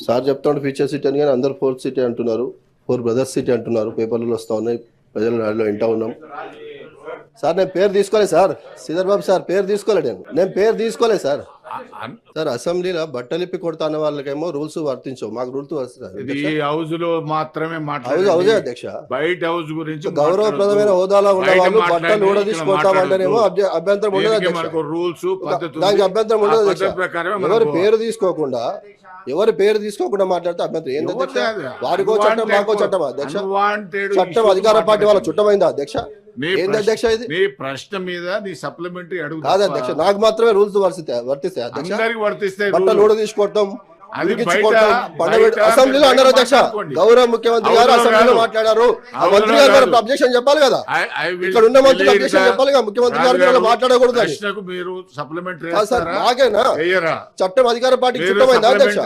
Sir చెప్తాడు future city అని, కానీ అందరు 4th సిటీ అంటున్నారు, 4 బ్రదర్స్ సిటీ అంటున్నారు, పేపర్లలో వస్తూ ఉన్నాయి, ప్రజల నాడులో వింటా ఉన్నాం. సార్ నేను పేరు తీసుకోలేదు సార్, శ్రీధర్ బాబు సార్ పేరు తీసుకోలేదు, నేను పేరు తీసుకోలేదు సార్. సార్ అసెంబ్లీలో బట్టలిప్పి కొడతా అన్న వాళ్ళకేమో రూల్స్ వర్తించవు, మాకు రూల్స్ హౌస్ లో మాత్రమే హౌజే అధ్యక్ష. బయట హౌస్ గురించి గౌరవప్రదమైన హోదాలో ఉన్న వాళ్ళు బట్టలు కూడా తీసుకొస్తామంటేనేమో అభ్యంతరం ఉండదు, రూల్స్ దానికి అభ్యంతరం ఉండదు అధ్యక్ష. ఎవరి పేరు తీసుకోకుండా మాట్లాడితే అభ్యంతరం ఏంది అధ్యక్ష? వారికో చట్టం మాకో చట్టం అధ్యక్ష. చట్టం అధికార పార్టీ వాళ్ళ చుట్టమైందా అధ్యక్ష? ఏంది అధ్యక్ష ఇది? నీ ప్రశ్న మీద నీ సప్లిమెంటరీ అడుగు కాదు అధ్యక్ష, నాకు మాత్రమే రూల్స్ వర్తిస్తాయి అధ్యక్ష. వర్తిస్తాయి. బట్టలు కూడా తీసుకోవటం, అది అసెంబ్లీలో అన్నారు అధ్యక్ష. గౌరవ ముఖ్యమంత్రి గారు అసెంబ్లీలో మాట్లాడారు, ఆ మంత్రి గారు అబ్జెక్షన్ చెప్పాలి కదా, ఇక్కడ ఉన్న మంత్రులు అబ్జెక్షన్ చెప్పాలి కదా, ముఖ్యమంత్రి గారు మాట్లాడకూడదు. మీరు సప్లిమెంటరీ నాకేనా చట్టం అధికార పార్టీకి చుట్టమైందా అధ్యక్ష?